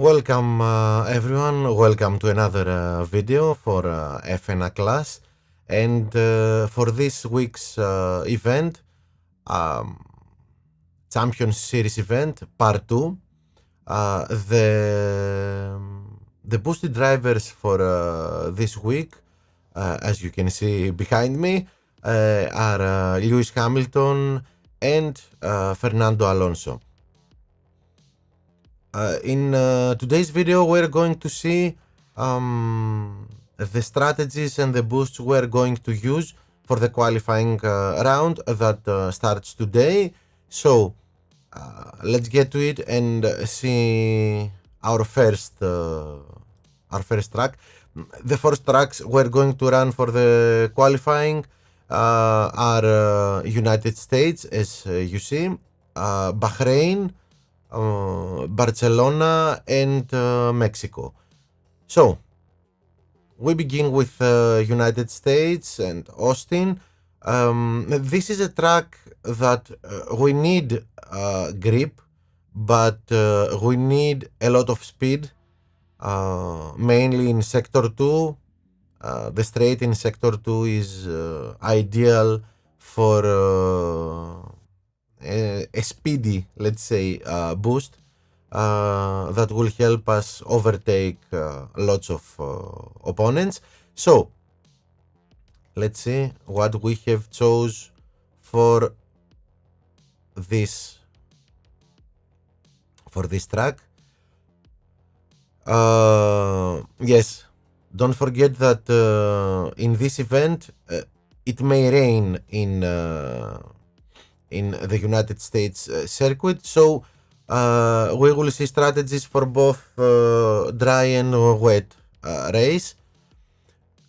Welcome everyone, welcome to another video for FNA class, and for this week's event, um, Champions Series event, part 2, the boosted drivers for this week, as you can see behind me, are Lewis Hamilton and Fernando Alonso. In today's video, we're going to see the strategies and the boosts we're going to use for the qualifying round that starts today. So let's get to it and see our first track. The first tracks we're going to run for the qualifying are United States, as you see, Bahrain, Barcelona and Mexico. So we begin with United States and Austin. This is a track that we need grip, but we need a lot of speed, mainly in sector 2. The straight in sector 2 is ideal for a speedy, let's say, boost that will help us overtake lots of opponents. So let's see what we have chose for this track. Yes, don't forget that in this event it may rain in the United States circuit, so we will see strategies for both dry and wet race.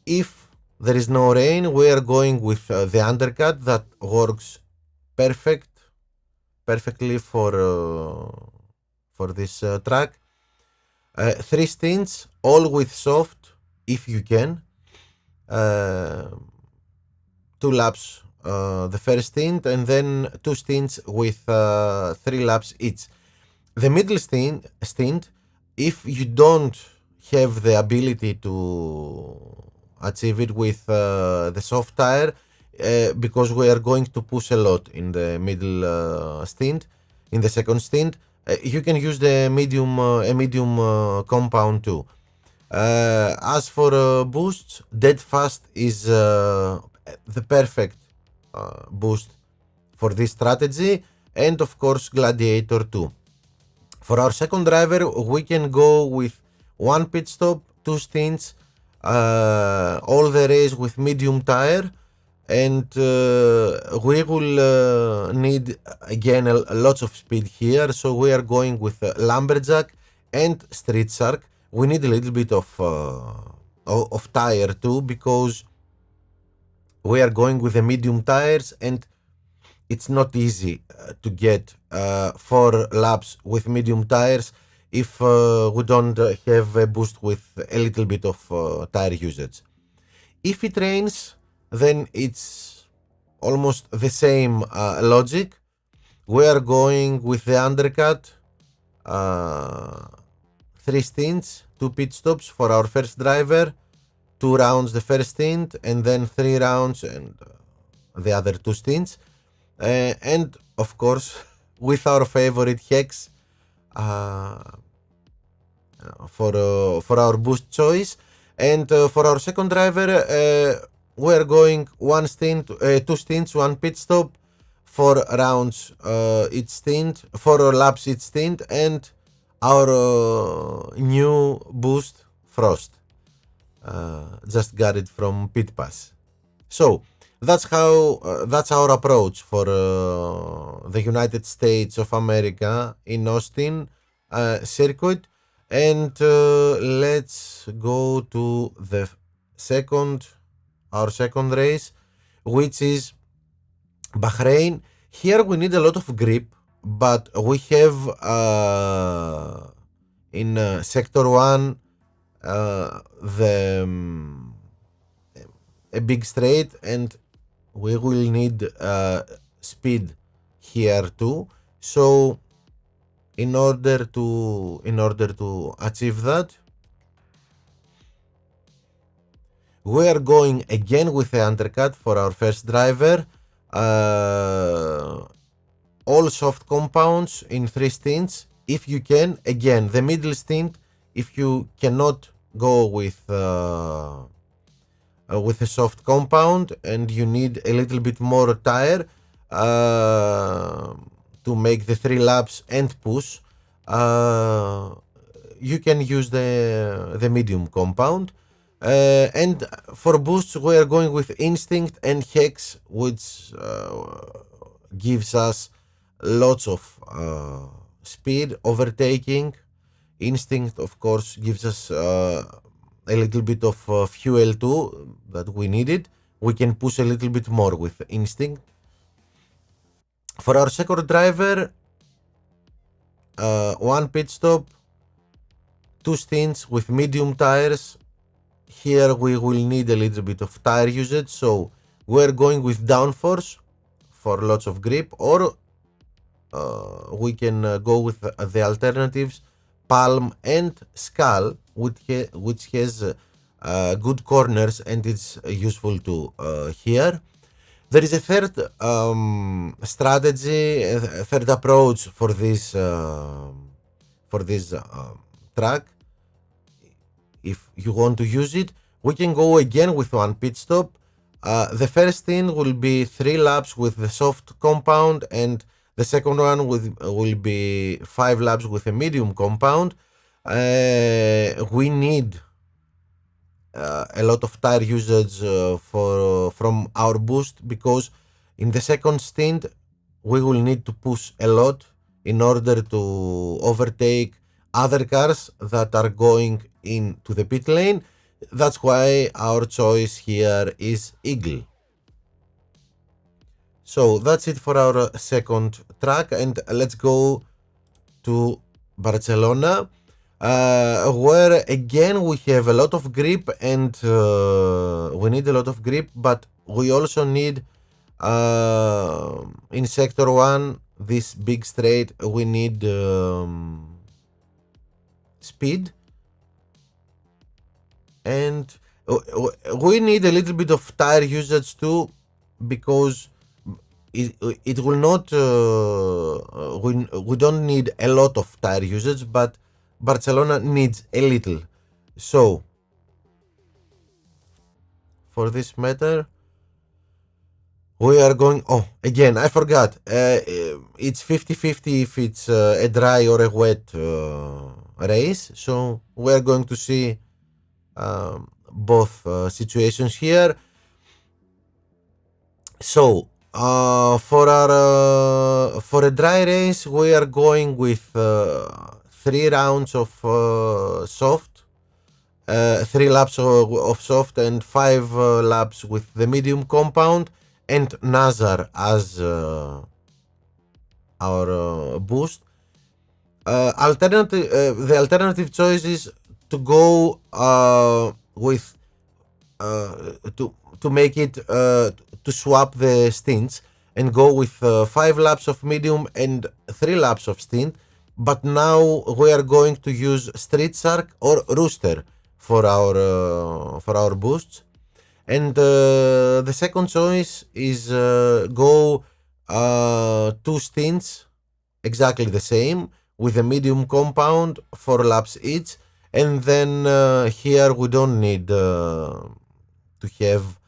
If there is no rain, we are going with the undercut that works perfectly for this track. 3 stints, all with soft if you can. 2 laps the first stint, and then 2 stints with 3 laps each. The middle stint, if you don't have the ability to achieve it with the soft tire, because we are going to push a lot in the middle stint, in the second stint, you can use the medium compound too. As for boosts, dead fast is the perfect boost for this strategy, and of course Gladiator too. For our second driver, we can go with 1 pit stop, 2 stints, all the race with medium tire, and we will need again lots of speed here, so we are going with Lumberjack and Street Shark. We need a little bit of tire too, because we are going with the medium tires and it's not easy to get 4 laps with medium tires if we don't have a boost with a little bit of tire usage. If it rains, then it's almost the same logic. We are going with the undercut, 3 stints, 2 pit stops for our first driver, 2 rounds the first stint, and then 3 rounds and the other 2 stints. And of course, with our favorite Hex for our boost choice. And for our second driver, we're going 1 stint, 2 stints, 1 pit stop, 4 rounds each stint, 4 laps each stint, and our new boost Frost. Just got it from Pit Pass. So that's our approach for the United States of America in Austin circuit. And let's go to our second race, which is Bahrain. Here we need a lot of grip, but we have in sector 1 a big straight, and we will need speed here too. So in order to achieve that, we are going again with the undercut for our first driver. All soft compounds in 3 stints if you can. Again, the middle stint, if you cannot go with a soft compound and you need a little bit more tire to make the 3 laps and push, you can use the medium compound. And for boosts, we are going with Instinct and Hex, which gives us lots of speed, overtaking. Instinct, of course, gives us a little bit of fuel too that we needed. We can push a little bit more with Instinct. For our second driver, 1 pit stop, 2 stints with medium tires. Here we will need a little bit of tire usage, so we're going with downforce for lots of grip, or we can go with the alternatives Palm and Skull, which has good corners and it's useful to here. There is a third strategy, a third approach for this track. If you want to use it, we can go again with 1 pit stop. The first thing will be 3 laps with the soft compound, and the second one will be 5 laps with a medium compound. We need a lot of tire usage from our boost, because in the second stint we will need to push a lot in order to overtake other cars that are going into the pit lane. That's why our choice here is Eagle. So that's it for our second track, and let's go to Barcelona, where again we have a lot of grip, and we need a lot of grip, but we also need in sector 1, this big straight, we need speed, and we need a little bit of tire usage too, because it will not we don't need a lot of tire usage, but Barcelona needs a little. So for this matter, we are going, again I forgot, it's 50-50 if it's a dry or a wet race, so we are going to see both situations here. So for a dry race, we are going with 3 rounds of soft, 3 laps of soft, and 5 laps with the medium compound, and Nazar as our boost. The alternative choice is to go with to make it to swap the stints and go with 5 laps of medium and 3 laps of stint. But now we are going to use Street Shark or Rooster for our boosts, and the second choice is go 2 stints exactly the same with a medium compound, 4 laps each, and then here we don't need to have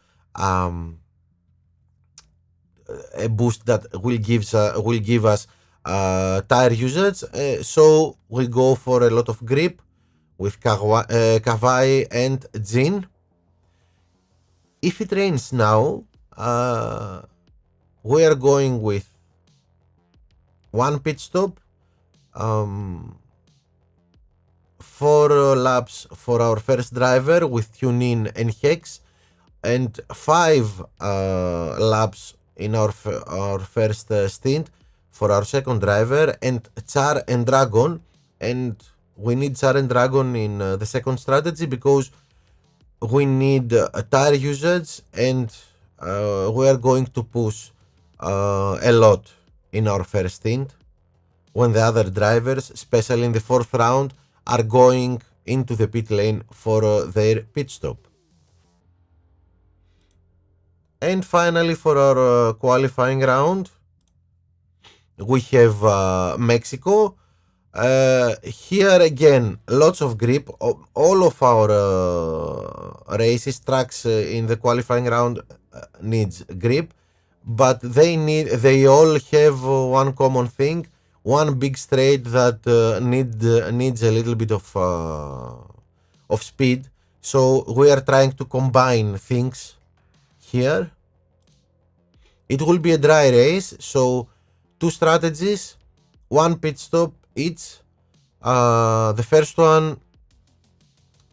a boost that will give us tire usage, so we go for a lot of grip with Kawai and Jin. If it rains now, we are going with 1 pit stop, 4 laps for our first driver with Tune-In and Hex, and 5 laps in our first stint for our second driver, and Char and Dragon. And we need Char and Dragon in the second strategy because we need tire usage, and we are going to push a lot in our first stint. when the other drivers, especially in the fourth round, are going into the pit lane for their pit stop. And finally, for our qualifying round, we have Mexico. Here again, lots of grip. All of our races, tracks in the qualifying round needs grip, but they all have one common thing, one big straight that needs a little bit of speed. So we are trying to combine things here. It will be a dry race, so two strategies, one pit stop each. The first one,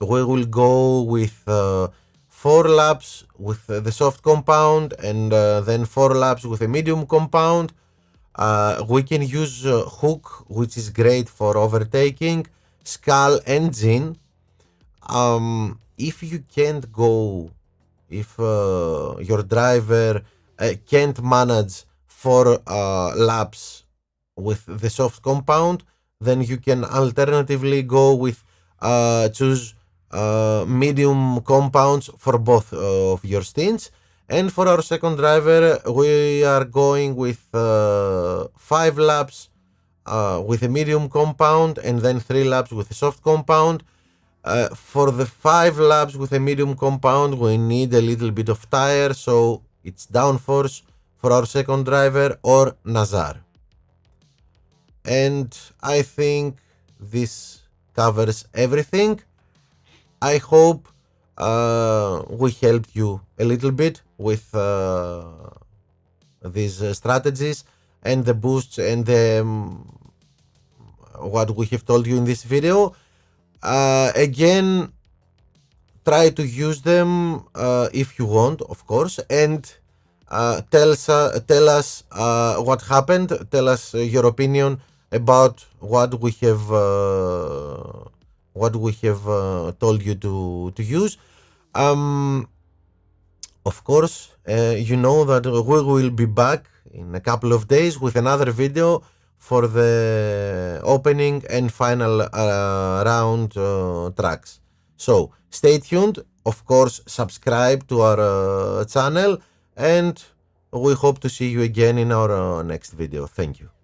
we will go with 4 laps with the soft compound, and then 4 laps with a medium compound. We can use hook, which is great for overtaking, skull and gin. If you can't go, if your driver can't manage 4 laps with the soft compound, then you can alternatively go with choose medium compounds for both of your stints. And for our second driver, we are going with 5 laps with a medium compound, and then 3 laps with a soft compound. For the 5 laps with a medium compound, we need a little bit of tire, so it's downforce for our second driver or Nazar. And I think this covers everything. I hope we helped you a little bit with these strategies and the boosts and the what we have told you in this video. Again, try to use them if you want, of course, and tell us what happened. Tell us your opinion about what we have told you to use. Of course, you know that we will be back in a couple of days with another video for the opening and final round tracks. So stay tuned. Of course, subscribe to our channel, and we hope to see you again in our next video. Thank you.